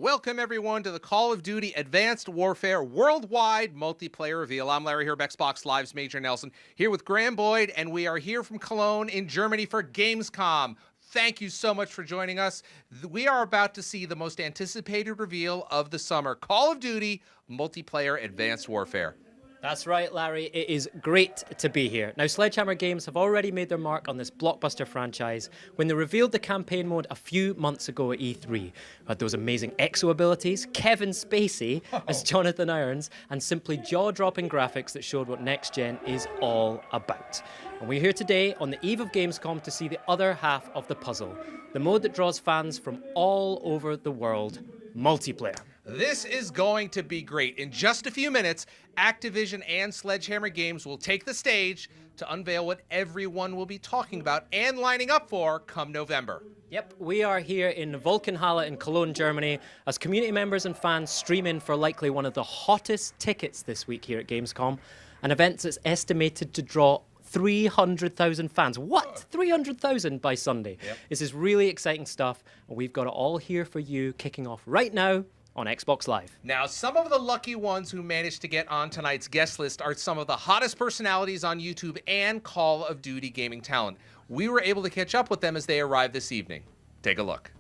Welcome, everyone, to the Call of Duty Advanced Warfare Worldwide Multiplayer Reveal. I'm Larry here, Xbox Live's Major Nelson, here with Graham Boyd, and we are here from Cologne in Germany for Gamescom. Thank you so much for joining us. We are about to see the most anticipated reveal of the summer, Call of Duty Multiplayer Advanced Warfare. That's right, Larry. It is great to be here. Now, Sledgehammer Games have already made their mark on this blockbuster franchise when they revealed the campaign mode a few months ago at E3. We had those amazing exo abilities, Kevin Spacey as Jonathan Irons, and simply jaw-dropping graphics that showed what Next Gen is all about. And we're here today on the eve of Gamescom to see the other half of the puzzle, the mode that draws fans from all over the world, multiplayer. This is going to be great. In just a few minutes, Activision and Sledgehammer Games will take the stage to unveil what everyone will be talking about and lining up for come November. Yep, we are here in Vulcanhalle in Cologne, Germany, as community members and fans stream in for likely one of the hottest tickets this week here at Gamescom, an event that's estimated to draw 300,000 fans. What? 300,000 by Sunday. Yep. This is really exciting stuff, and we've got it all here for you, kicking off right now on Xbox Live. Now, some of the lucky ones who managed to get on tonight's guest list are some of the hottest personalities on YouTube and Call of Duty gaming talent. We were able to catch up with them as they arrived this evening. Take a look.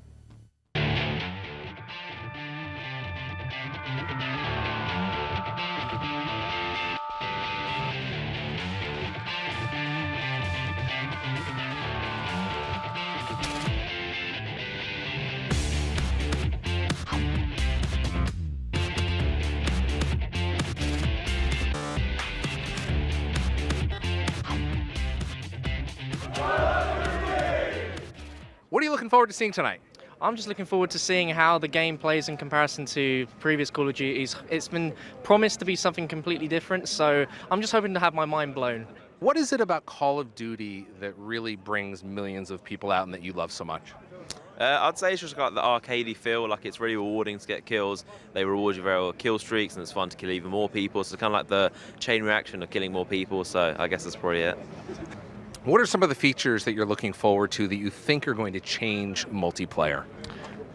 What are you looking forward to seeing tonight? I'm just looking forward to seeing how the game plays in comparison to previous Call of Duties. It's been promised to be something completely different, so I'm just hoping to have my mind blown. What is it about Call of Duty that really brings millions of people out and that you love so much? I'd say it's just got the arcadey feel, like it's really rewarding to get kills. They reward you very well with kill streaks, and it's fun to kill even more people. So it's kind of like the chain reaction of killing more people, so I guess that's probably it. What are some of the features that you're looking forward to that you think are going to change multiplayer?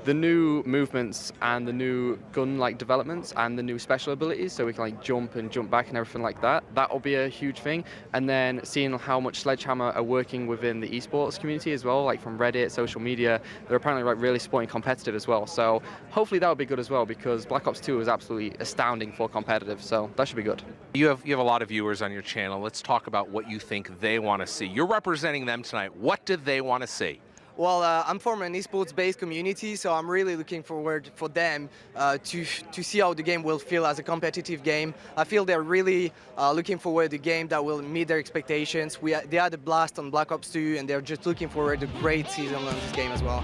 The new movements and the new gun-like developments and the new special abilities, so we can like jump and jump back and everything like that. That will be a huge thing. And then seeing how much Sledgehammer are working within the esports community as well, like from Reddit, social media, they're apparently like really supporting competitive as well. So hopefully that will be good as well, because Black Ops 2 is absolutely astounding for competitive. So that should be good. You have a lot of viewers on your channel. Let's talk about what you think they want to see. You're representing them tonight. What did they want to see? Well, I'm from an esports-based community, so I'm really looking forward for them to see how the game will feel as a competitive game. I feel they're really looking forward to a game that will meet their expectations. They had a blast on Black Ops 2, and they're just looking forward to a great season on this game as well.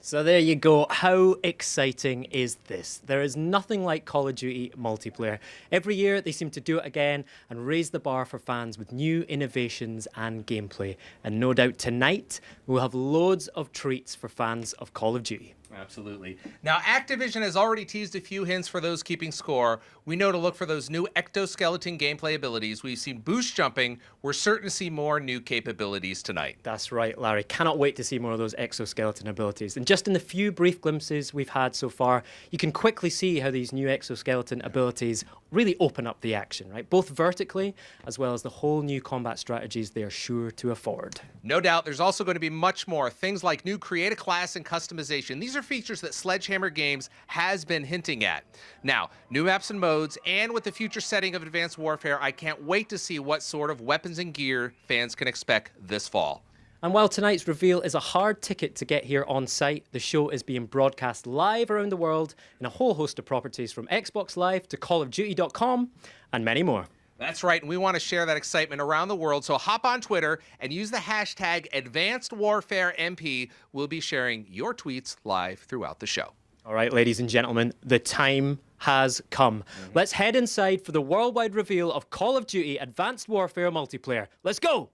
So there you go. How exciting is this? There is nothing like Call of Duty multiplayer. Every year they seem to do it again and raise the bar for fans with new innovations and gameplay. And no doubt tonight we'll have loads of treats for fans of Call of Duty. Absolutely. Now, Activision has already teased a few hints for those keeping score. We know to look for those new exoskeleton gameplay abilities. We've seen boost jumping. We're certain to see more new capabilities tonight. That's right, Larry. Cannot wait to see more of those exoskeleton abilities. And just in the few brief glimpses we've had so far, you can quickly see how these new exoskeleton abilities really open up the action, right? Both vertically, as well as the whole new combat strategies they are sure to afford. No doubt, there's also going to be much more. Things like new create a class and customization. These are features that Sledgehammer Games has been hinting at. Now, new maps and modes, and with the future setting of Advanced Warfare, I can't wait to see what sort of weapons and gear fans can expect this fall. And while tonight's reveal is a hard ticket to get here on site, the show is being broadcast live around the world in a whole host of properties from Xbox Live to CallOfDuty.com and many more. That's right, and we want to share that excitement around the world, so hop on Twitter and use the hashtag AdvancedWarfareMP. We'll be sharing your tweets live throughout the show. All right, ladies and gentlemen, the time has come. Let's head inside for the worldwide reveal of Call of Duty Advanced Warfare multiplayer. Let's go!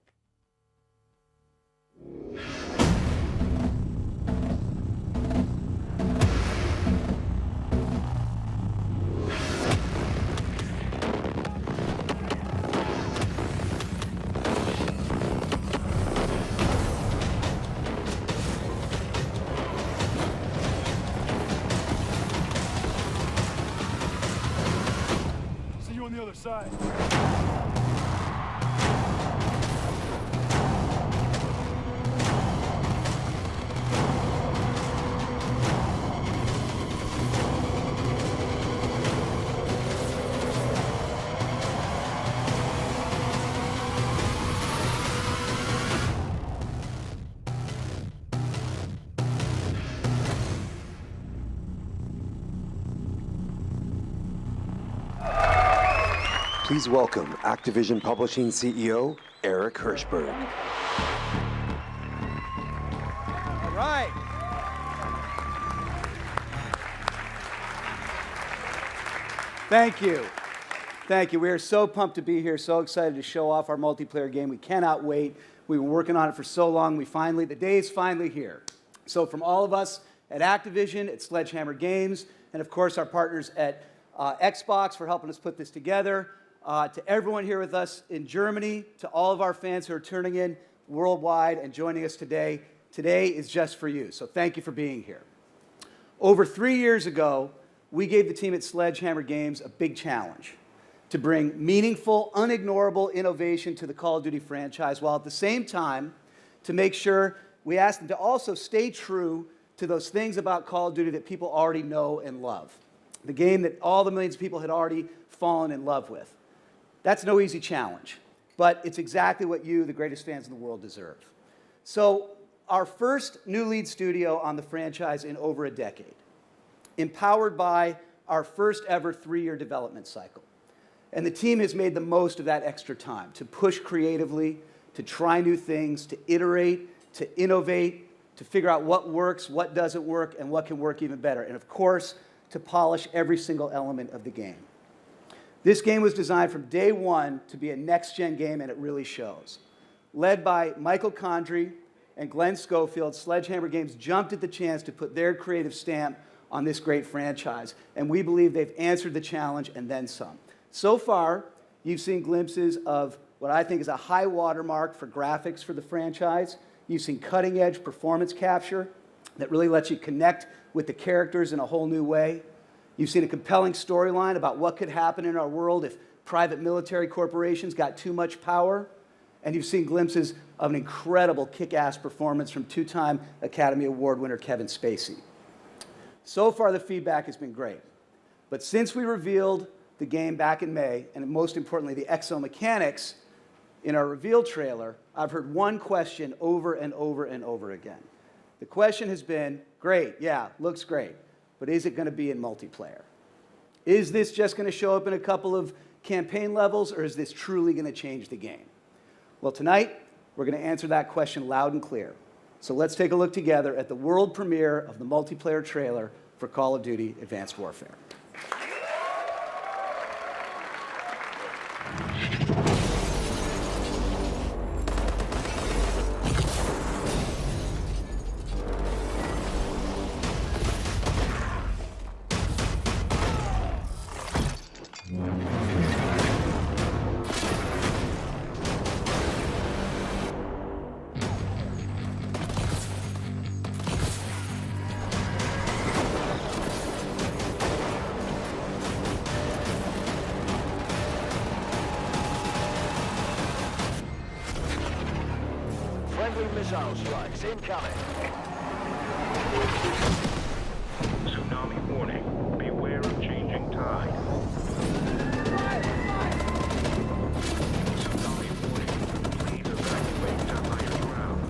See you on the other side. Please welcome Activision Publishing CEO, Eric Hirschberg. All right. Thank you. Thank you. We are so pumped to be here, so excited to show off our multiplayer game. We cannot wait. We've been working on it for so long. The day is finally here. So from all of us at Activision, at Sledgehammer Games, and of course our partners at Xbox for helping us put this together, to everyone here with us in Germany, to all of our fans who are tuning in worldwide and joining us today. Today is just for you, so thank you for being here. Over 3 years ago, we gave the team at Sledgehammer Games a big challenge to bring meaningful, unignorable innovation to the Call of Duty franchise, while at the same time, to make sure we asked them to also stay true to those things about Call of Duty that people already know and love. The game that all the millions of people had already fallen in love with. That's no easy challenge, but it's exactly what you, the greatest fans in the world, deserve. So, our first new lead studio on the franchise in over a decade, empowered by our first ever 3-year development cycle. And the team has made the most of that extra time to push creatively, to try new things, to iterate, to innovate, to figure out what works, what doesn't work, and what can work even better. And of course, to polish every single element of the game. This game was designed from day one to be a next-gen game, and it really shows. Led by Michael Condrey and Glenn Schofield, Sledgehammer Games jumped at the chance to put their creative stamp on this great franchise, and we believe they've answered the challenge and then some. So far, you've seen glimpses of what I think is a high watermark for graphics for the franchise. You've seen cutting-edge performance capture that really lets you connect with the characters in a whole new way. You've seen a compelling storyline about what could happen in our world if private military corporations got too much power. And you've seen glimpses of an incredible kick-ass performance from 2-time Academy Award winner Kevin Spacey. So far, the feedback has been great. But since we revealed the game back in May, and most importantly, the exo mechanics in our reveal trailer, I've heard one question over and over and over again. The question has been, great, yeah, looks great, but is it going to be in multiplayer? Is this just going to show up in a couple of campaign levels, or is this truly going to change the game? Well, tonight, we're going to answer that question loud and clear. So let's take a look together at the world premiere of the multiplayer trailer for Call of Duty Advanced Warfare. Friendly missile strikes incoming. Tsunami warning. Beware of changing tide. Tsunami warning. Please evacuate to higher ground.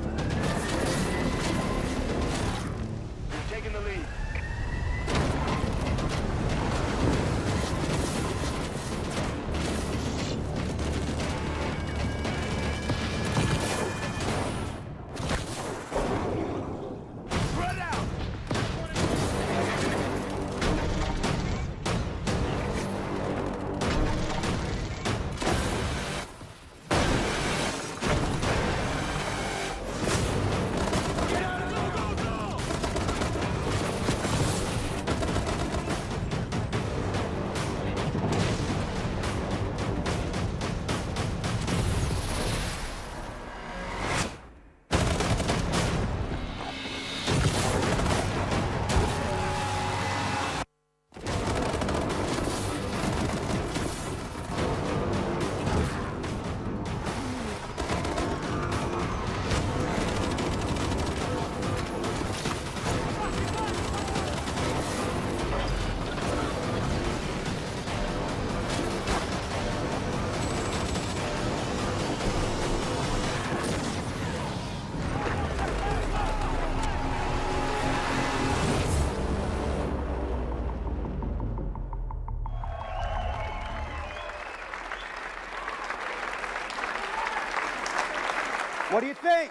What do you think?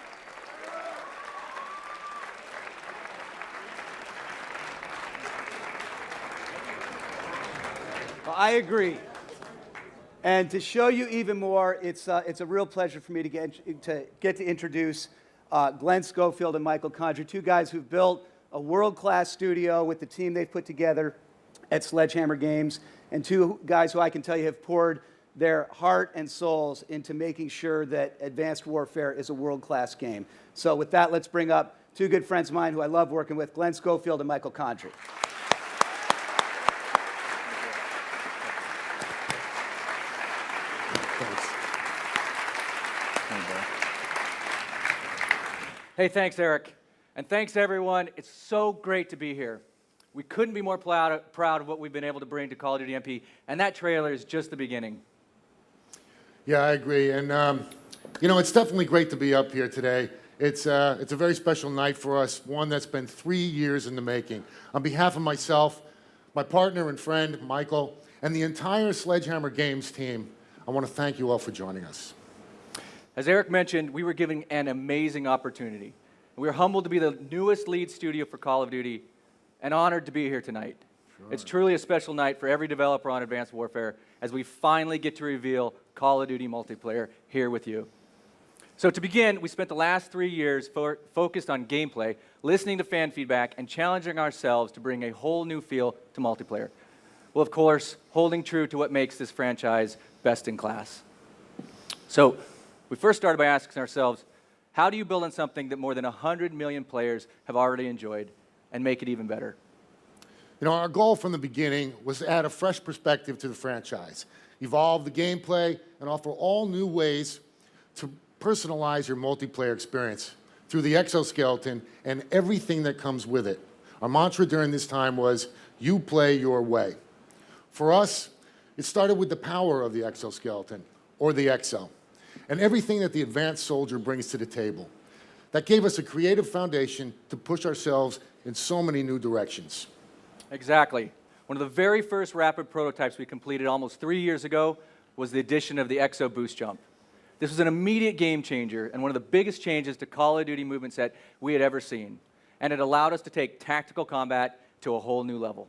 Well, I agree. And to show you even more, it's a real pleasure for me to get to introduce Glenn Schofield and Michael Condrey, two guys who've built a world-class studio with the team they've put together at Sledgehammer Games, and two guys who I can tell you have poured their heart and souls into making sure that Advanced Warfare is a world-class game. So with that, let's bring up two good friends of mine who I love working with, Glenn Schofield and Michael Condrey. Hey, thanks, Eric. And thanks, everyone. It's so great to be here. We couldn't be more proud of what we've been able to bring to Call of Duty MP, and that trailer is just the beginning. Yeah, I agree. And, you know, it's definitely great to be up here today. It's a very special night for us, one that's been 3 years in the making. On behalf of myself, my partner and friend, Michael, and the entire Sledgehammer Games team, I want to thank you all for joining us. As Eric mentioned, we were given an amazing opportunity. We are humbled to be the newest lead studio for Call of Duty and honored to be here tonight. Sure. It's truly a special night for every developer on Advanced Warfare as we finally get to reveal Call of Duty multiplayer here with you. So to begin, we spent the last 3 years focused on gameplay, listening to fan feedback, and challenging ourselves to bring a whole new feel to multiplayer. Well, of course, holding true to what makes this franchise best in class. So we first started by asking ourselves, how do you build on something that more than 100 million players have already enjoyed and make it even better? You know, our goal from the beginning was to add a fresh perspective to the franchise, evolve the gameplay, and offer all new ways to personalize your multiplayer experience through the exoskeleton and everything that comes with it. Our mantra during this time was, you play your way. For us, it started with the power of the exoskeleton, or the exo, and everything that the advanced soldier brings to the table. That gave us a creative foundation to push ourselves in so many new directions. Exactly. One of the very first rapid prototypes we completed almost 3 years ago was the addition of the Exo Boost Jump. This was an immediate game changer and one of the biggest changes to Call of Duty movement set we had ever seen. And it allowed us to take tactical combat to a whole new level.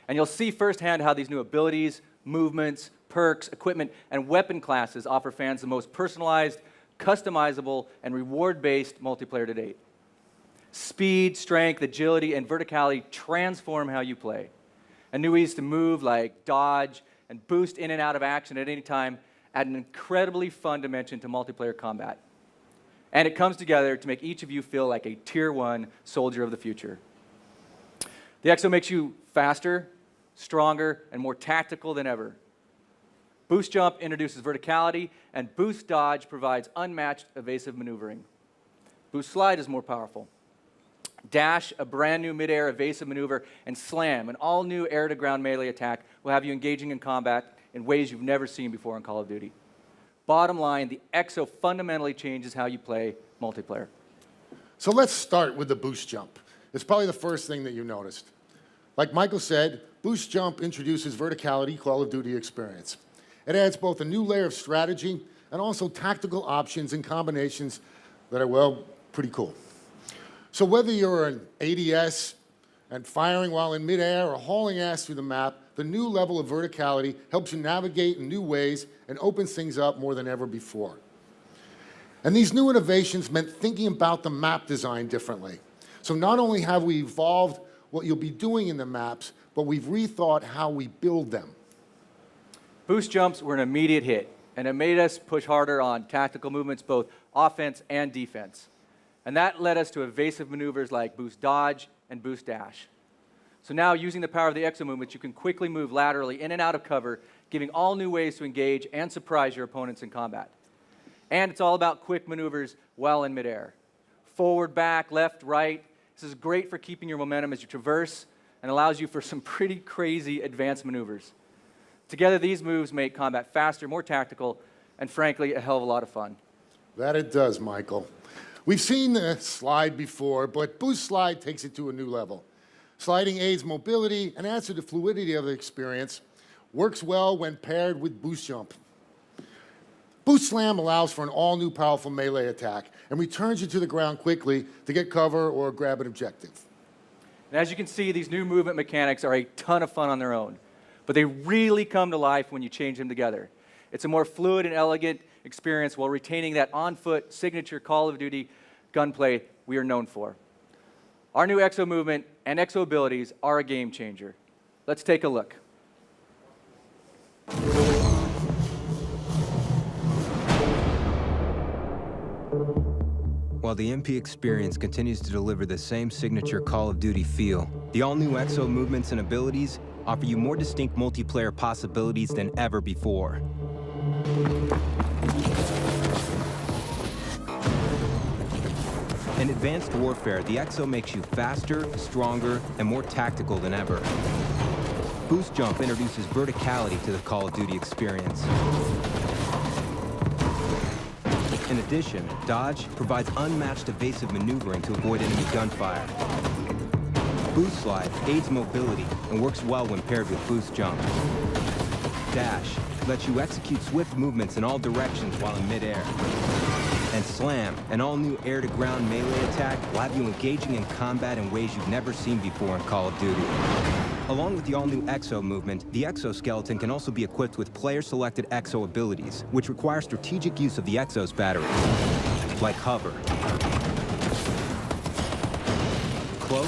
And you'll see firsthand how these new abilities, movements, perks, equipment, and weapon classes offer fans the most personalized, customizable, and reward-based multiplayer to date. Speed, strength, agility, and verticality transform how you play. And new ways to move like dodge and boost in and out of action at any time add an incredibly fun dimension to multiplayer combat. And it comes together to make each of you feel like a Tier 1 soldier of the future. The Exo makes you faster, stronger, and more tactical than ever. Boost Jump introduces verticality, and Boost Dodge provides unmatched evasive maneuvering. Boost Slide is more powerful. Dash, a brand new mid-air evasive maneuver, and Slam, an all-new air-to-ground melee attack, will have you engaging in combat in ways you've never seen before in Call of Duty. Bottom line, the Exo fundamentally changes how you play multiplayer. So let's start with the Boost Jump. It's probably the first thing that you noticed. Like Michael said, Boost Jump introduces verticality Call of Duty experience. It adds both a new layer of strategy and also tactical options and combinations that are, well, pretty cool. So whether you're an ADS and firing while in midair or hauling ass through the map, the new level of verticality helps you navigate in new ways and opens things up more than ever before. And these new innovations meant thinking about the map design differently. So not only have we evolved what you'll be doing in the maps, but we've rethought how we build them. Boost Jumps were an immediate hit, and it made us push harder on tactical movements, both offense and defense. And that led us to evasive maneuvers like Boost Dodge and Boost Dash. So now, using the power of the Exo movements, you can quickly move laterally in and out of cover, giving all new ways to engage and surprise your opponents in combat. And it's all about quick maneuvers while in midair. Forward, back, left, right. This is great for keeping your momentum as you traverse and allows you for some pretty crazy advanced maneuvers. Together, these moves make combat faster, more tactical, and frankly, a hell of a lot of fun. That it does, Michael. We've seen the slide before, but Boost Slide takes it to a new level. Sliding aids mobility and adds to the fluidity of the experience. Works well when paired with Boost Jump. Boost Slam allows for an all-new powerful melee attack, and returns you to the ground quickly to get cover or grab an objective. And as you can see, these new movement mechanics are a ton of fun on their own, but they really come to life when you change them together. It's a more fluid and elegant experience while retaining that on-foot signature Call of Duty gunplay we are known for. Our new EXO movement and EXO abilities are a game changer. Let's take a look. While the MP experience continues to deliver the same signature Call of Duty feel, the all-new EXO movements and abilities offer you more distinct multiplayer possibilities than ever before. In Advanced Warfare, the EXO makes you faster, stronger, and more tactical than ever. Boost Jump introduces verticality to the Call of Duty experience. In addition, Dodge provides unmatched evasive maneuvering to avoid enemy gunfire. Boost Slide aids mobility and works well when paired with Boost Jump. Dash lets you execute swift movements in all directions while in midair. And Slam, an all-new air-to-ground melee attack, will have you engaging in combat in ways you've never seen before in Call of Duty. Along with the all-new EXO movement, the exoskeleton can also be equipped with player-selected EXO abilities, which require strategic use of the EXO's battery, like Hover, Cloak,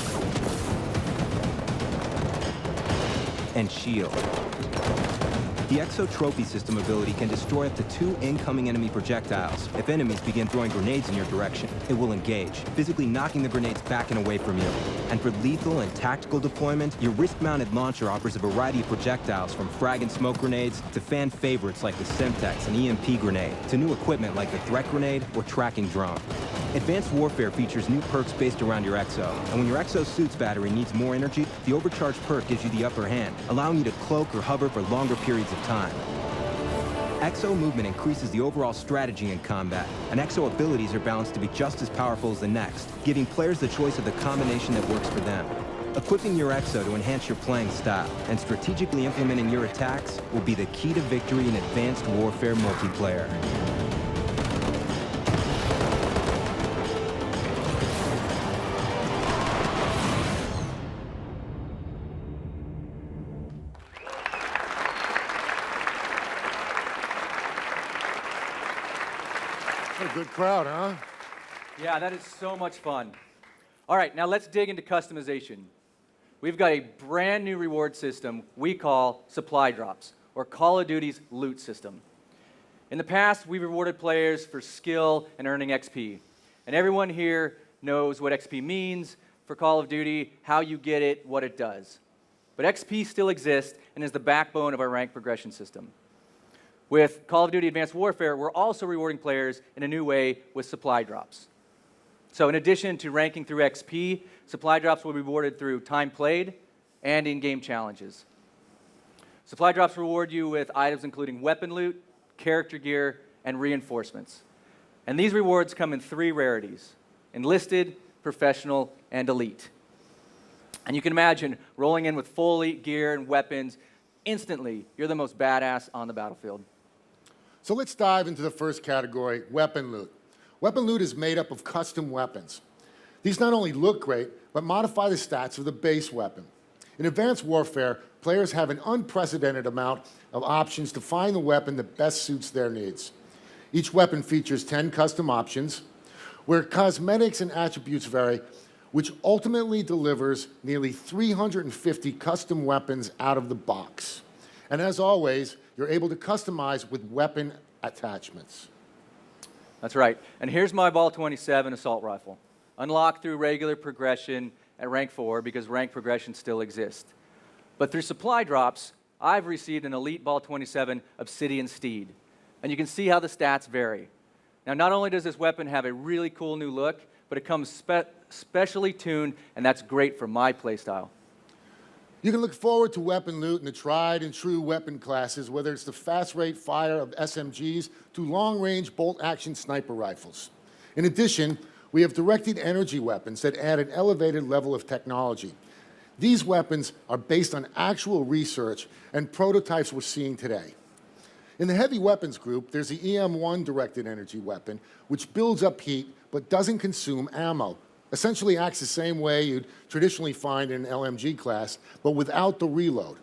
and Shield. The EXO Trophy System ability can destroy up to 2 incoming enemy projectiles. If enemies begin throwing grenades in your direction, it will engage, physically knocking the grenades back and away from you. And for lethal and tactical deployment, your wrist-mounted launcher offers a variety of projectiles, from frag and smoke grenades to fan favorites like the Semtex and EMP grenade, to new equipment like the Threat Grenade or Tracking Drone. Advanced Warfare features new perks based around your EXO, and when your EXO suit's battery needs more energy, the Overcharge perk gives you the upper hand, allowing you to cloak or hover for longer periods of time. EXO movement increases the overall strategy in combat, and EXO abilities are balanced to be just as powerful as the next, giving players the choice of the combination that works for them. Equipping your EXO to enhance your playing style and strategically implementing your attacks will be the key to victory in Advanced Warfare multiplayer. What a good crowd, huh? Yeah, that is so much fun. All right, now let's dig into customization. We've got a brand new reward system we call Supply Drops, or Call of Duty's loot system. In the past, we've rewarded players for skill and earning XP. And everyone here knows what XP means for Call of Duty, how you get it, what it does. But XP still exists and is the backbone of our rank progression system. With Call of Duty Advanced Warfare, we're also rewarding players in a new way with supply drops. So in addition to ranking through XP, supply drops will be rewarded through time played and in-game challenges. Supply drops reward you with items including weapon loot, character gear, and reinforcements. And these rewards come in 3 rarities: enlisted, professional, and elite. And you can imagine rolling in with full elite gear and weapons. Instantly, you're the most badass on the battlefield. So let's dive into the first category, weapon loot. Weapon loot is made up of custom weapons. These not only look great, but modify the stats of the base weapon. In Advanced Warfare, players have an unprecedented amount of options to find the weapon that best suits their needs. Each weapon features 10 custom options, where cosmetics and attributes vary, which ultimately delivers nearly 350 custom weapons out of the box. And as always, you're able to customize with weapon attachments. That's right. And here's my Ball 27 assault rifle, unlocked through regular progression at rank 4 because rank progression still exists. But through supply drops, I've received an elite Ball 27 Obsidian Steed. And you can see how the stats vary. Now, not only does this weapon have a really cool new look, but it comes specially tuned, and that's great for my playstyle. You can look forward to weapon loot in the tried and true weapon classes, whether it's the fast rate fire of SMGs to long-range bolt-action sniper rifles. In addition, we have directed energy weapons that add an elevated level of technology. These weapons are based on actual research and prototypes we're seeing today. In the heavy weapons group, there's the EM1 directed energy weapon, which builds up heat but doesn't consume ammo. Essentially acts the same way you'd traditionally find in an LMG class, but without the reload.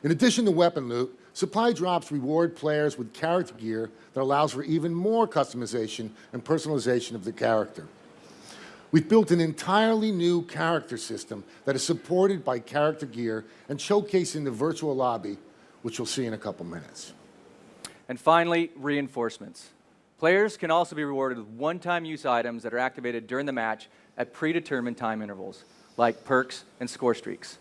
In addition to weapon loot, supply drops reward players with character gear that allows for even more customization and personalization of the character. We've built an entirely new character system that is supported by character gear and showcased in the virtual lobby, which you'll see in a couple minutes. And finally, reinforcements. Players can also be rewarded with one-time use items that are activated during the match at predetermined time intervals, like perks and score streaks.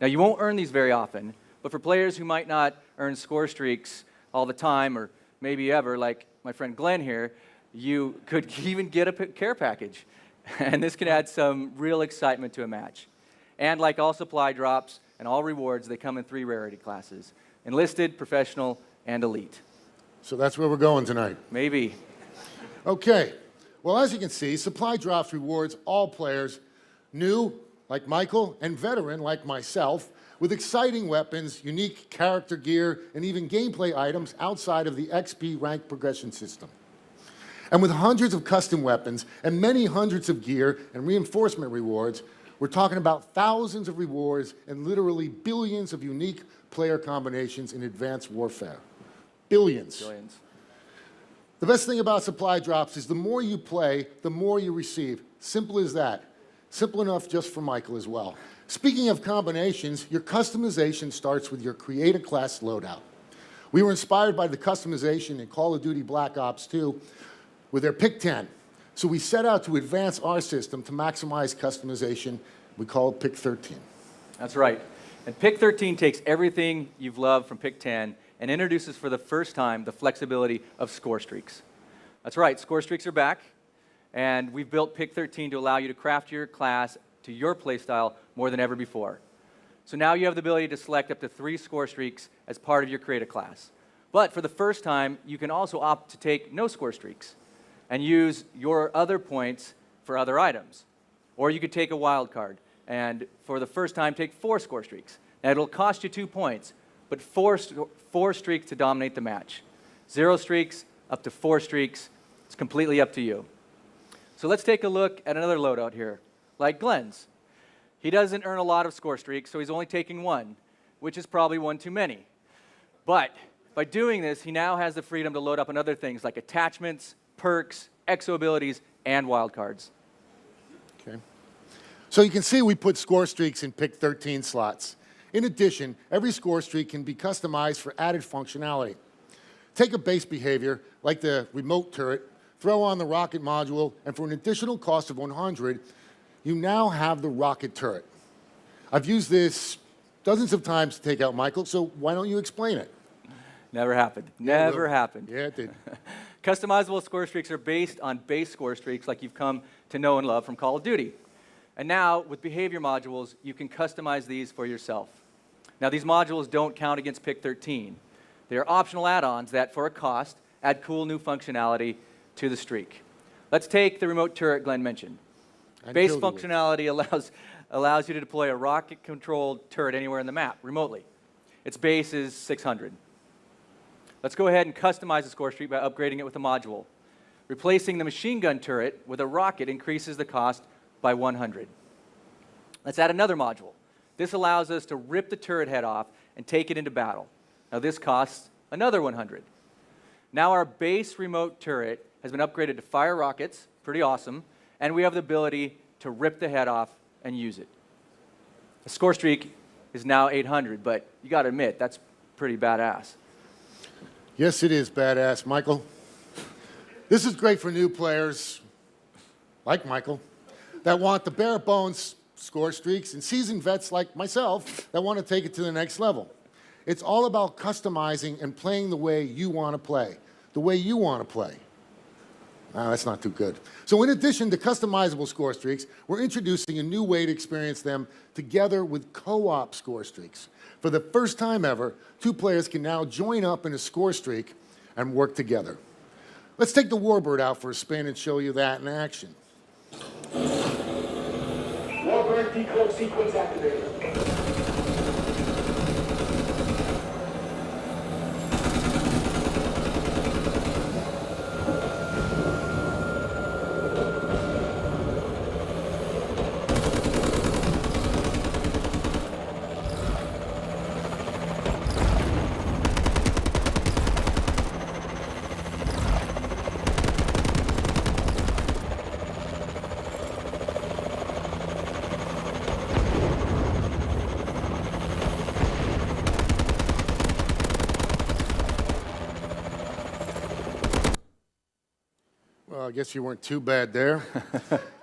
Now, you won't earn these very often, but for players who might not earn score streaks all the time, or maybe ever, like my friend Glenn here, you could even get a care package. And this can add some real excitement to a match. And like all supply drops and all rewards, they come in 3 rarity classes: Enlisted, Professional, and Elite. So that's where we're going tonight. Maybe. Okay. Well, as you can see, supply drops rewards all players, new, like Michael, and veteran, like myself, with exciting weapons, unique character gear, and even gameplay items outside of the XP rank progression system. And with hundreds of custom weapons and many hundreds of gear and reinforcement rewards, we're talking about thousands of rewards and literally billions of unique player combinations in Advanced Warfare. Billions. Billions. The best thing about supply drops is the more you play, the more you receive. Simple as that. Simple enough just for Michael as well. Speaking of combinations, your customization starts with your Create a Class loadout. We were inspired by the customization in Call of Duty Black Ops 2 with their Pick 10. So we set out to advance our system to maximize customization. We call it Pick 13. That's right. And Pick 13 takes everything you've loved from Pick 10 and introduces for the first time the flexibility of score streaks. That's right, score streaks are back, and we've built Pick 13 to allow you to craft your class to your playstyle more than ever before. So now you have the ability to select up to 3 score streaks as part of your Create a Class. But for the first time, you can also opt to take no score streaks and use your other points for other items. Or you could take a wild card and for the first time take 4 score streaks. Now it'll cost you 2 points, but 4 streaks to dominate the match. 0 streaks, up to 4 streaks. It's completely up to you. So let's take a look at another loadout here, like Glenn's. He doesn't earn a lot of score streaks, so he's only taking 1, which is probably 1 too many. But by doing this, he now has the freedom to load up on other things like attachments, perks, exo abilities, and wildcards. Okay. So you can see we put score streaks in Pick 13 slots. In addition, every score streak can be customized for added functionality. Take a base behavior, like the remote turret, throw on the rocket module, and for an additional cost of 100, you now have the rocket turret. I've used this dozens of times to take out Michael, so why don't you explain it? Never happened. Never happened. Yeah, it did. Customizable score streaks are based on base score streaks like you've come to know and love from Call of Duty. And now, with behavior modules, you can customize these for yourself. Now, these modules don't count against Pick 13. They are optional add-ons that, for a cost, add cool new functionality to the streak. Let's take the remote turret Glenn mentioned. Base functionality allows you to deploy a rocket-controlled turret anywhere in the map, remotely. Its base is 600. Let's go ahead and customize the score streak by upgrading it with a module. Replacing the machine gun turret with a rocket increases the cost by 100. Let's add another module. This allows us to rip the turret head off and take it into battle. Now this costs another 100. Now our base remote turret has been upgraded to fire rockets, pretty awesome, and we have the ability to rip the head off and use it. The score streak is now 800, but you got to admit, that's pretty badass. Yes, it is badass, Michael. This is great for new players, like Michael, that want the bare bones score streaks, and seasoned vets like myself that want to take it to the next level. It's all about customizing and playing the way you want to play, the way you want to play. That's not too good. So in addition to customizable score streaks, we're introducing a new way to experience them together with co-op score streaks. For the first time ever, 2 players can now join up in a score streak and work together. Let's take the Warbird out for a spin and show you that in action. Warbird decloak sequence activated. guess you weren't too bad there.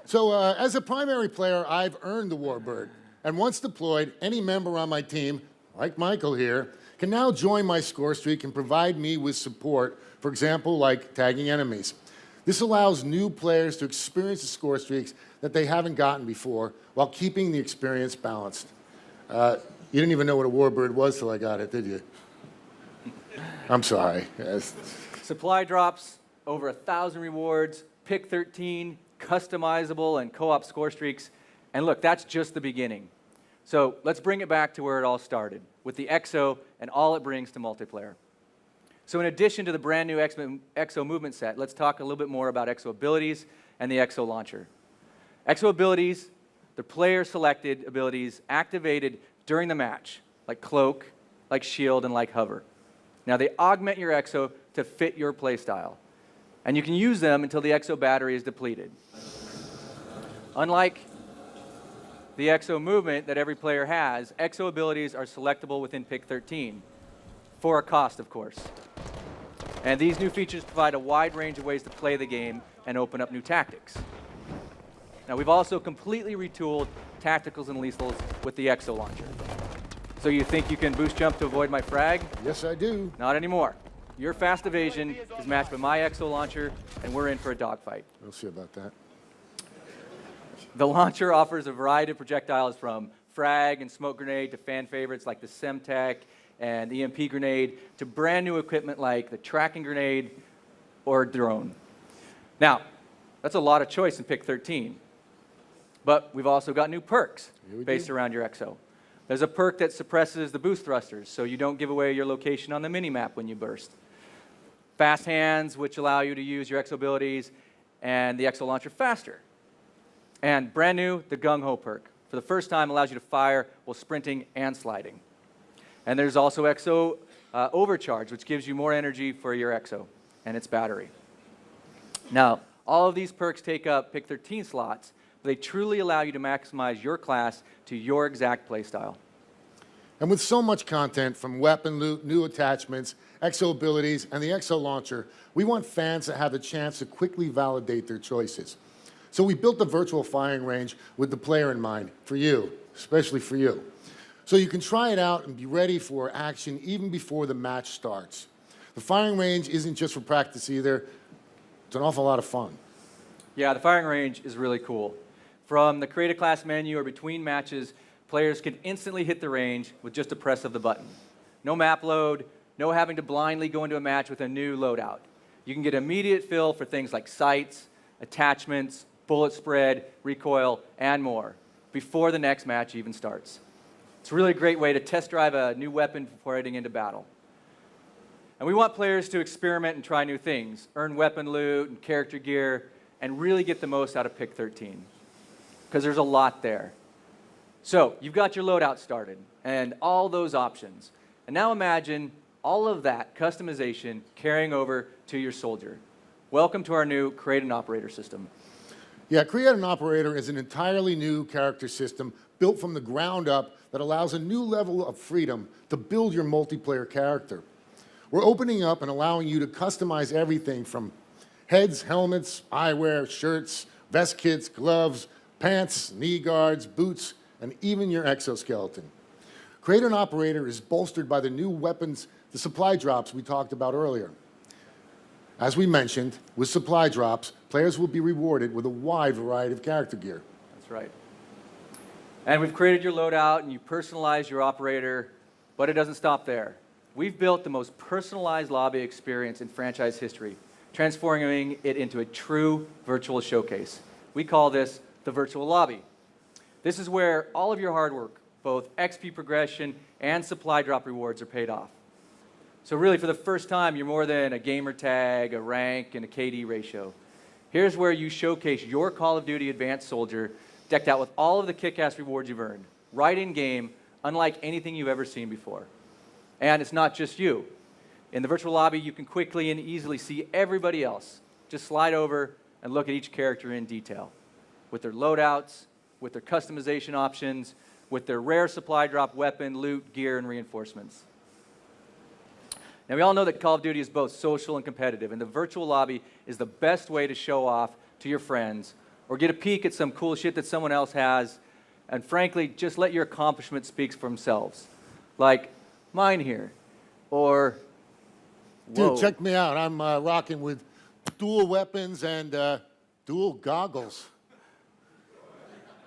So as a primary player, I've earned the Warbird. And once deployed, any member on my team, like Michael here, can now join my score streak and provide me with support, for example, like tagging enemies. This allows new players to experience the score streaks that they haven't gotten before while keeping the experience balanced. You didn't even know what a Warbird was till I got it, did you? I'm sorry. Yes. Supply drops, over 1,000 rewards, pick 13, customizable and co-op score streaks. And look, that's just the beginning. So let's bring it back to where it all started, with the EXO and all it brings to multiplayer. So in addition to the brand new EXO movement set, let's talk a little bit more about EXO abilities and the EXO launcher. EXO abilities, the player-selected abilities activated during the match, like Cloak, like Shield, and like Hover. Now they augment your EXO to fit your playstyle, and you can use them until the EXO battery is depleted. Unlike the EXO movement that every player has, EXO abilities are selectable within pick 13, for a cost, of course. And these new features provide a wide range of ways to play the game and open up new tactics. Now, we've also completely retooled tacticals and lethals with the EXO launcher. So you think you can boost jump to avoid my frag? Yes, I do. Not anymore. Your fast evasion is matched by my EXO launcher, and we're in for a dogfight. We'll see about that. The launcher offers a variety of projectiles from frag and smoke grenade to fan favorites like the Semtech and EMP grenade to brand new equipment like the tracking grenade or drone. Now, that's a lot of choice in pick 13. But we've also got new perks based around your EXO. There's a perk that suppresses the boost thrusters, so you don't give away your location on the minimap when you burst. Fast hands, which allow you to use your EXO abilities and the EXO launcher faster. And brand new, the Gung Ho perk. For the first time, allows you to fire while sprinting and sliding. And there's also EXO Overcharge, which gives you more energy for your EXO and its battery. Now, all of these perks take up pick 13 slots, but they truly allow you to maximize your class to your exact playstyle. And with so much content from weapon loot, new attachments, EXO abilities, and the EXO launcher, we want fans to have a chance to quickly validate their choices. So we built the virtual firing range with the player in mind, for you, especially for you. So you can try it out and be ready for action even before the match starts. The firing range isn't just for practice either. It's an awful lot of fun. Yeah, the firing range is really cool. From the create a class menu or between matches, players can instantly hit the range with just a press of the button. No map load, no having to blindly go into a match with a new loadout. You can get immediate fill for things like sights, attachments, bullet spread, recoil, and more before the next match even starts. It's a really great way to test drive a new weapon before heading into battle. And we want players to experiment and try new things, earn weapon loot and character gear, and really get the most out of pick 13, because there's a lot there. So you've got your loadout started and all those options. And now imagine all of that customization carrying over to your soldier. Welcome to our new Create an Operator system. Yeah, Create an Operator is an entirely new character system built from the ground up that allows a new level of freedom to build your multiplayer character. We're opening up and allowing you to customize everything from heads, helmets, eyewear, shirts, vest kits, gloves, pants, knee guards, boots, and even your exoskeleton. Create an Operator is bolstered by the new weapons, the supply drops we talked about earlier. As we mentioned, with supply drops, players will be rewarded with a wide variety of character gear. That's right. And we've created your loadout and you personalize your operator, but it doesn't stop there. We've built the most personalized lobby experience in franchise history, transforming it into a true virtual showcase. We call this the virtual lobby. This is where all of your hard work, both XP progression and supply drop rewards, are paid off. So really, for the first time, you're more than a gamer tag, a rank, and a KD ratio. Here's where you showcase your Call of Duty Advanced Soldier decked out with all of the kick-ass rewards you've earned, right in-game, unlike anything you've ever seen before. And it's not just you. In the virtual lobby, you can quickly and easily see everybody else. Just slide over and look at each character in detail, with their loadouts, with their customization options, with their rare supply drop weapon, loot, gear, and reinforcements. Now, we all know that Call of Duty is both social and competitive, and the virtual lobby is the best way to show off to your friends or get a peek at some cool shit that someone else has, and frankly, just let your accomplishments speak for themselves. Like mine here, or... Dude, check me out. I'm rocking with dual weapons and dual goggles.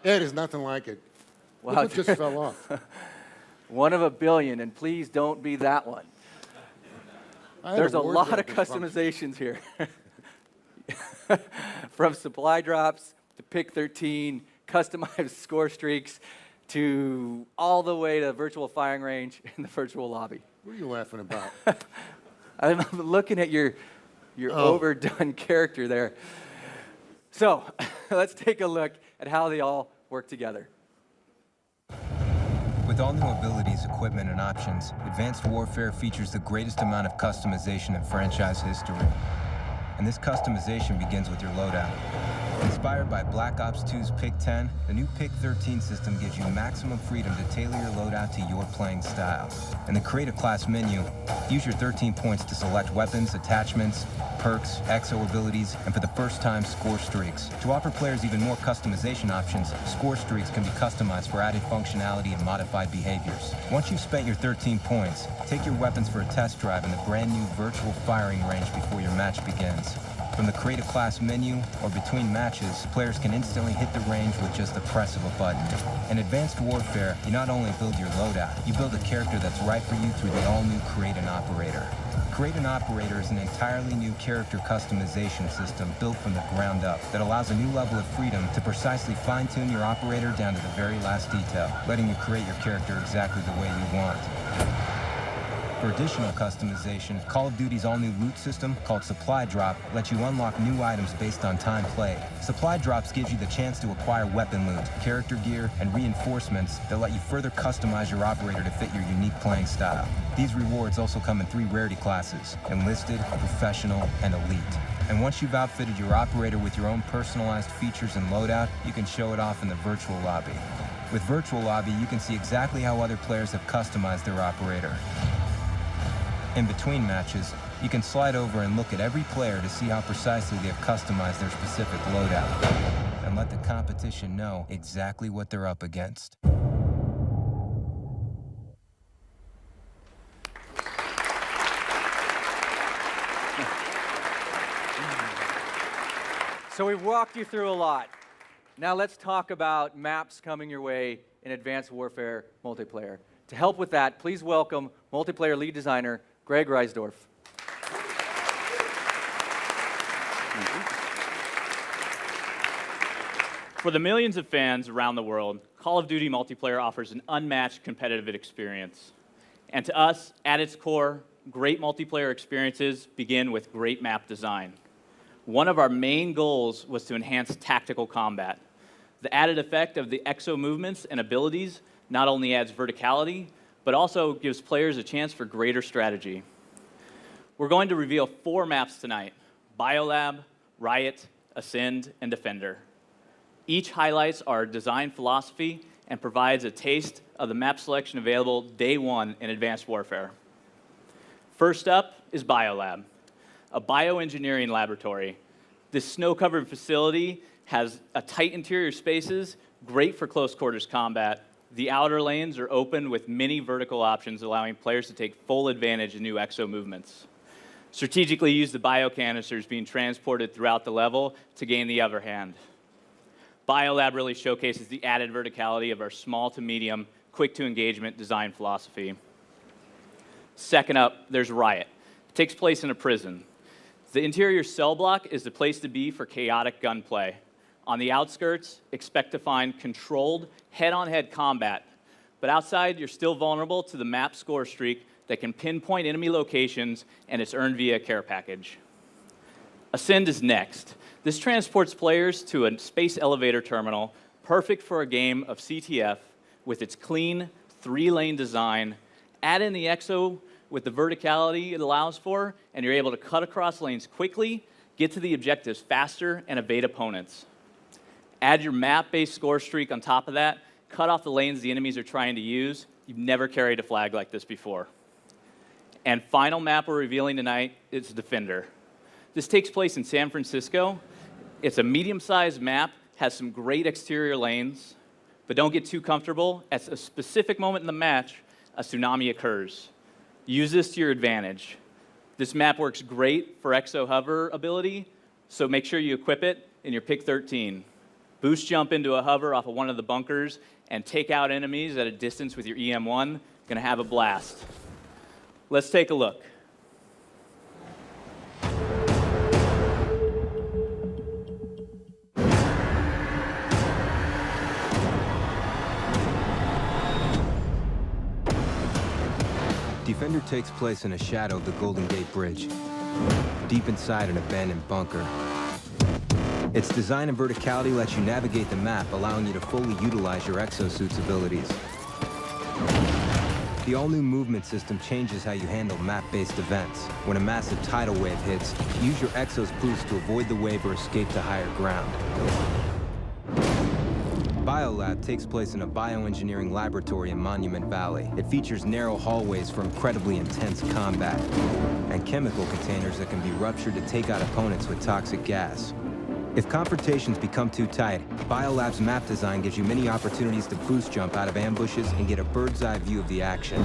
It is nothing like it. Wow. Look what just fell off. One of a billion, and please don't be that one. There's a lot of customizations here. From supply drops to pick 13, customized score streaks, to all the way to virtual firing range in the virtual lobby. What are you laughing about? I'm looking at your overdone character there. So let's take a look at how they all work together. With all new abilities, equipment, and options, Advanced Warfare features the greatest amount of customization in franchise history. And this customization begins with your loadout. Inspired by Black Ops 2's Pick 10, the new Pick 13 system gives you maximum freedom to tailor your loadout to your playing style. In the Create a Class menu, use your 13 points to select weapons, attachments, perks, exo abilities, and for the first time, score streaks. To offer players even more customization options, score streaks can be customized for added functionality and modified behaviors. Once you've spent your 13 points, take your weapons for a test drive in the brand new virtual firing range before your match begins. From the Create a Class menu or between matches, players can instantly hit the range with just the press of a button. In Advanced Warfare, you not only build your loadout, you build a character that's right for you through the all-new Create an Operator. Create an Operator is an entirely new character customization system built from the ground up that allows a new level of freedom to precisely fine-tune your operator down to the very last detail, letting you create your character exactly the way you want. For additional customization, Call of Duty's all-new loot system, called Supply Drop, lets you unlock new items based on time played. Supply Drops gives you the chance to acquire weapon loot, character gear, and reinforcements that let you further customize your operator to fit your unique playing style. These rewards also come in 3 rarity classes: Enlisted, Professional, and Elite. And once you've outfitted your operator with your own personalized features and loadout, you can show it off in the virtual lobby. With Virtual Lobby, you can see exactly how other players have customized their operator. In between matches, you can slide over and look at every player to see how precisely they have customized their specific loadout, and let the competition know exactly what they're up against. So we've walked you through a lot. Now let's talk about maps coming your way in Advanced Warfare multiplayer. To help with that, please welcome multiplayer lead designer Greg Reisdorf. For the millions of fans around the world, Call of Duty multiplayer offers an unmatched competitive experience. And to us, at its core, great multiplayer experiences begin with great map design. One of our main goals was to enhance tactical combat. The added effect of the exo movements and abilities not only adds verticality, but also gives players a chance for greater strategy. We're going to reveal 4 maps tonight: Biolab, Riot, Ascend, and Defender. Each highlights our design philosophy and provides a taste of the map selection available day one in Advanced Warfare. First up is Biolab, a bioengineering laboratory. This snow-covered facility has a tight interior spaces, great for close quarters combat. The outer lanes are open with many vertical options, allowing players to take full advantage of new exo movements. Strategically use the biocanisters being transported throughout the level to gain the upper hand. Biolab really showcases the added verticality of our small to medium, quick to engagement design philosophy. Second up, there's Riot. It takes place in a prison. The interior cell block is the place to be for chaotic gunplay. On the outskirts, expect to find controlled head-on-head combat. But outside, you're still vulnerable to the map score streak that can pinpoint enemy locations, and it's earned via a care package. Ascend is next. This transports players to a space elevator terminal, perfect for a game of CTF with its clean 3-lane design. Add in the exo with the verticality it allows for, and you're able to cut across lanes quickly, get to the objectives faster, and evade opponents. Add your map-based score streak on top of that, cut off the lanes the enemies are trying to use. You've never carried a flag like this before. And final map we're revealing tonight is Defender. This takes place in San Francisco. It's a medium-sized map, has some great exterior lanes, but don't get too comfortable. At a specific moment in the match, a tsunami occurs. Use this to your advantage. This map works great for Exo Hover ability, so make sure you equip it in your pick 13. Boost jump into a hover off of one of the bunkers and take out enemies at a distance with your EM1. Gonna have a blast. Let's take a look. Defender takes place in a shadow of the Golden Gate Bridge, deep inside an abandoned bunker. Its design and verticality lets you navigate the map, allowing you to fully utilize your exosuit's abilities. The all-new movement system changes how you handle map-based events. When a massive tidal wave hits, use your Exo's boost to avoid the wave or escape to higher ground. Biolab takes place in a bioengineering laboratory in Monument Valley. It features narrow hallways for incredibly intense combat, and chemical containers that can be ruptured to take out opponents with toxic gas. If confrontations become too tight, Biolab's map design gives you many opportunities to boost jump out of ambushes and get a bird's-eye view of the action.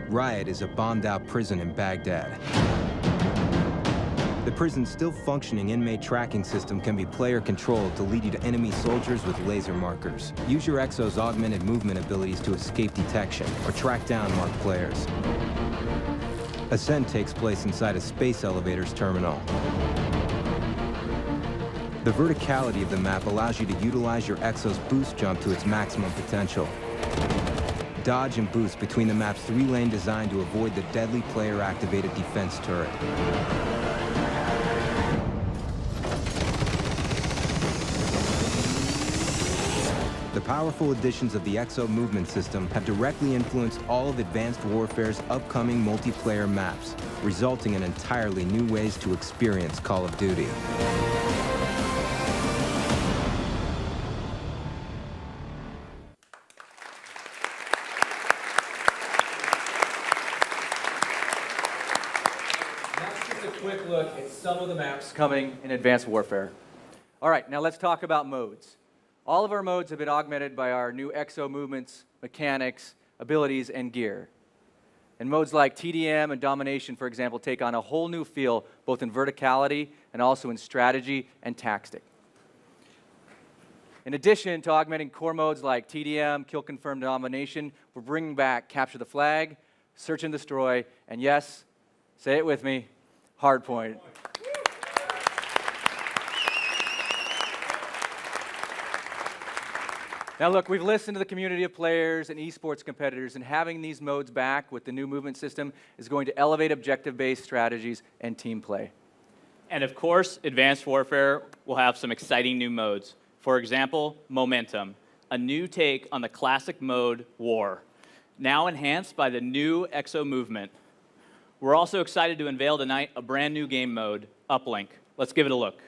Riot is a bombed-out prison in Baghdad. The prison's still functioning inmate tracking system can be player-controlled to lead you to enemy soldiers with laser markers. Use your Exo's augmented movement abilities to escape detection or track down marked players. Ascent takes place inside a space elevator's terminal. The verticality of the map allows you to utilize your Exo's boost jump to its maximum potential. Dodge and boost between the map's 3-lane design to avoid the deadly player-activated defense turret. The powerful additions of the Exo movement system have directly influenced all of Advanced Warfare's upcoming multiplayer maps, resulting in entirely new ways to experience Call of Duty. That's just a quick look at some of the maps coming in Advanced Warfare. All right, now let's talk about modes. All of our modes have been augmented by our new Exo movements, mechanics, abilities, and gear. And modes like TDM and Domination, for example, take on a whole new feel, both in verticality and also in strategy and tactic. In addition to augmenting core modes like TDM, Kill Confirm, Domination, we're bringing back Capture the Flag, Search and Destroy, and yes, say it with me, Hardpoint. Now look, we've listened to the community of players and esports competitors, and having these modes back with the new movement system is going to elevate objective-based strategies and team play. And of course, Advanced Warfare will have some exciting new modes. For example, Momentum, a new take on the classic mode War, now enhanced by the new Exo movement. We're also excited to unveil tonight a brand new game mode, Uplink. Let's give it a look.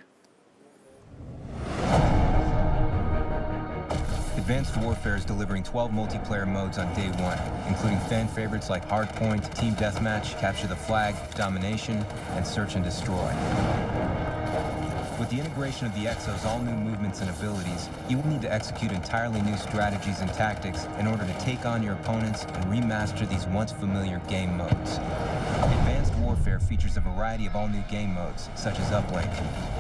Advanced Warfare is delivering 12 multiplayer modes on day one, including fan favorites like Hardpoint, Team Deathmatch, Capture the Flag, Domination, and Search and Destroy. With the integration of the Exo's all-new movements and abilities, you will need to execute entirely new strategies and tactics in order to take on your opponents and remaster these once familiar game modes. Advanced Warfare features a variety of all-new game modes, such as Uplink.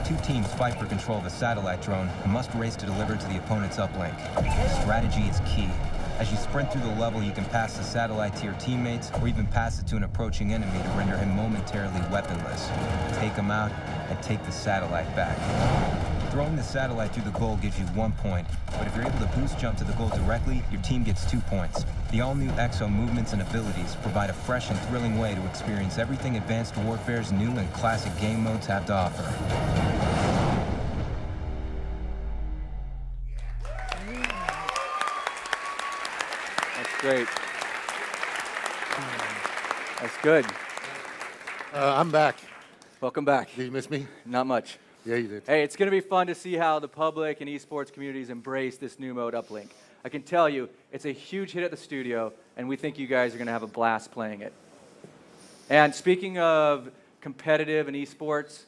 Two teams fight for control of a satellite drone and must race to deliver to the opponent's uplink. Strategy is key. As you sprint through the level, you can pass the satellite to your teammates or even pass it to an approaching enemy to render him momentarily weaponless. Take him out and take the satellite back. Throwing the satellite through the goal gives you 1 point, but if you're able to boost jump to the goal directly, your team gets 2 points. The all-new Exo movements and abilities provide a fresh and thrilling way to experience everything Advanced Warfare's new and classic game modes have to offer. That's great. That's good. I'm back. Welcome back. Did you miss me? Not much. Yeah, you did. Hey, it's going to be fun to see how the public and esports communities embrace this new mode Uplink. I can tell you, it's a huge hit at the studio, and we think you guys are going to have a blast playing it. And speaking of competitive and esports,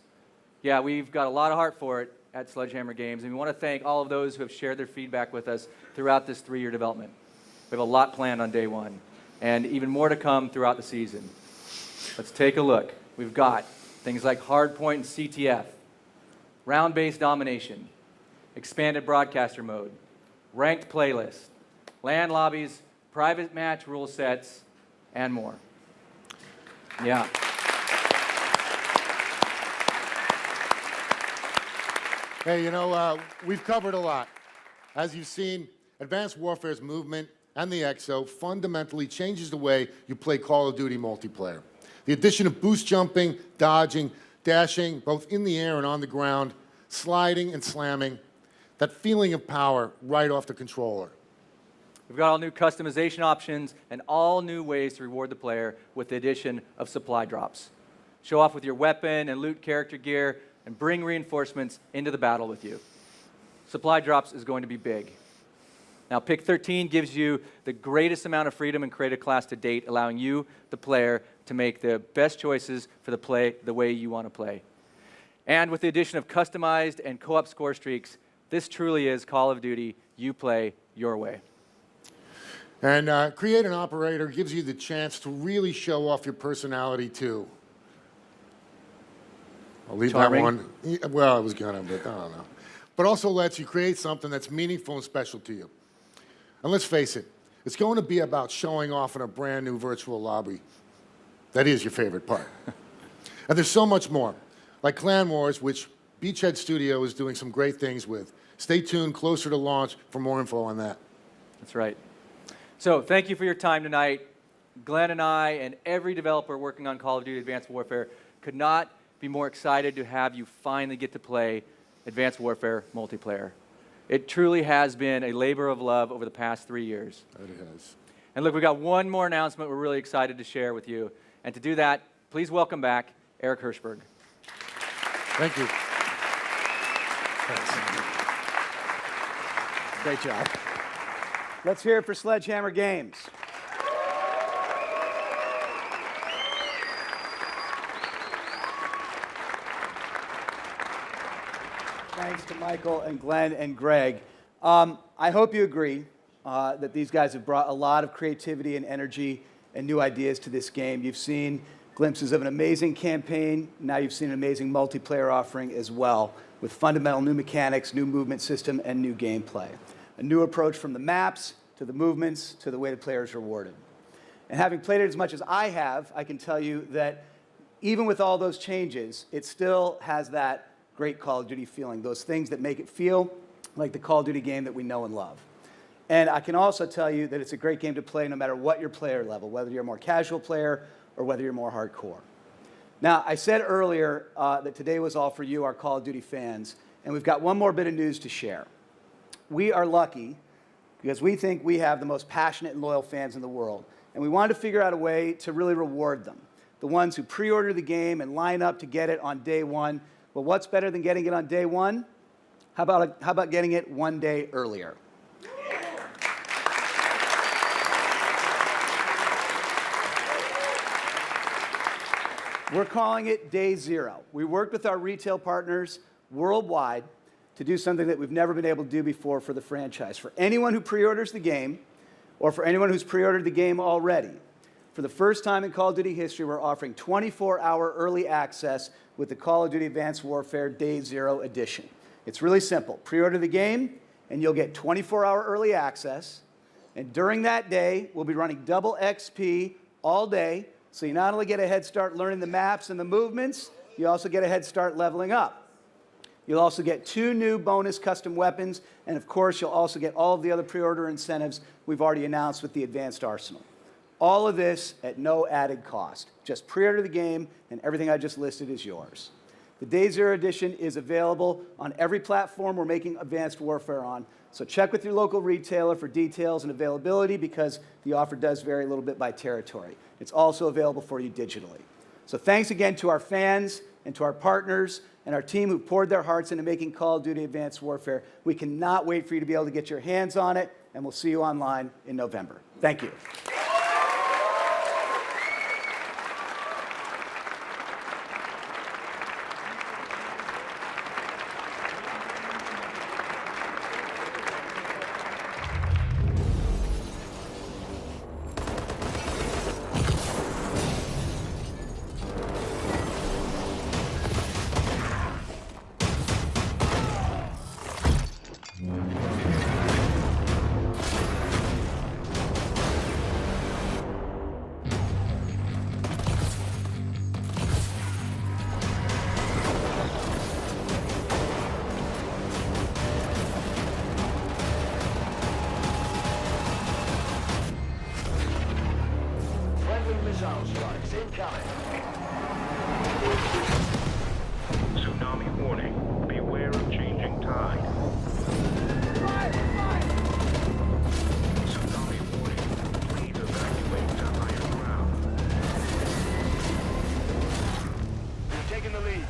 yeah, we've got a lot of heart for it at Sledgehammer Games, and we want to thank all of those who have shared their feedback with us throughout this 3-year development. We have a lot planned on day one, and even more to come throughout the season. Let's take a look. We've got things like Hardpoint and CTF, round-based domination, expanded broadcaster mode, ranked playlist, LAN lobbies, private match rule sets, and more. Yeah. Hey, you know, we've covered a lot. As you've seen, Advanced Warfare's movement and the EXO fundamentally changes the way you play Call of Duty multiplayer. The addition of boost jumping, dodging, dashing, both in the air and on the ground, sliding and slamming, that feeling of power right off the controller. We've got all new customization options and all new ways to reward the player with the addition of supply drops. Show off with your weapon and loot character gear and bring reinforcements into the battle with you. Supply drops is going to be big. Now, Pick 13 gives you the greatest amount of freedom in creative class to date, allowing you, the player, to make the best choices for the way you want to play. And with the addition of customized and co-op score streaks, this truly is Call of Duty. You play your way. And Create an Operator gives you the chance to really show off your personality, too. I'll leave Charming. that one. Yeah, well, I was gonna, but I don't know. But also lets you create something that's meaningful and special to you. And let's face it, it's going to be about showing off in a brand new virtual lobby. That is your favorite part. And there's so much more, like Clan Wars, which Beachhead Studio is doing some great things with. Stay tuned closer to launch for more info on that. That's right. So thank you for your time tonight. Glenn and I and every developer working on Call of Duty Advanced Warfare could not be more excited to have you finally get to play Advanced Warfare multiplayer. It truly has been a labor of love over the past 3 years. It has. And look, we've got one more announcement we're really excited to share with you. And to do that, please welcome back Eric Hirschberg. Thank you. Great job. Let's hear it for Sledgehammer Games. Thanks to Michael and Glenn and Greg. I hope you agree that these guys have brought a lot of creativity and energy and new ideas to this game. You've seen glimpses of an amazing campaign. Now you've seen an amazing multiplayer offering as well, with fundamental new mechanics, new movement system, and new gameplay. A new approach from the maps to the movements to the way the player is rewarded. And having played it as much as I have, I can tell you that even with all those changes, it still has that great Call of Duty feeling, those things that make it feel like the Call of Duty game that we know and love. And I can also tell you that it's a great game to play no matter what your player level, whether you're a more casual player or whether you're more hardcore. Now, I said earlier that today was all for you, our Call of Duty fans, and we've got one more bit of news to share. We are lucky because we think we have the most passionate and loyal fans in the world, and we wanted to figure out a way to really reward them. The ones who pre-order the game and line up to get it on day one. Well, what's better than getting it on day one? How about getting it one day earlier? We're calling it Day Zero. We worked with our retail partners worldwide to do something that we've never been able to do before for the franchise. For anyone who pre-orders the game, or for anyone who's pre-ordered the game already, for the first time in Call of Duty history, we're offering 24-hour early access with the Call of Duty Advanced Warfare Day Zero Edition. It's really simple. Pre-order the game, and you'll get 24-hour early access. And during that day, we'll be running double XP all day, so you not only get a head start learning the maps and the movements, you also get a head start leveling up. You'll also get 2 new bonus custom weapons, and of course, you'll also get all of the other pre-order incentives we've already announced with the Advanced Arsenal. All of this at no added cost. Just pre-order the game, and everything I just listed is yours. The Day Zero Edition is available on every platform we're making Advanced Warfare on, so check with your local retailer for details and availability because the offer does vary a little bit by territory. It's also available for you digitally. So thanks again to our fans and to our partners and our team who poured their hearts into making Call of Duty Advanced Warfare. We cannot wait for you to be able to get your hands on it, and we'll see you online in November. Thank you. Missile strikes incoming. Tsunami warning. Beware of changing tide. Tsunami warning. Please evacuate to higher ground. We've taken the lead.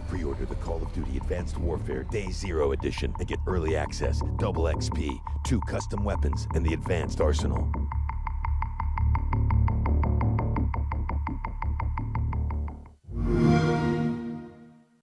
Pre-order the Call of Duty Advanced Warfare Day Zero Edition and get early access, double XP, 2 custom weapons, and the advanced arsenal.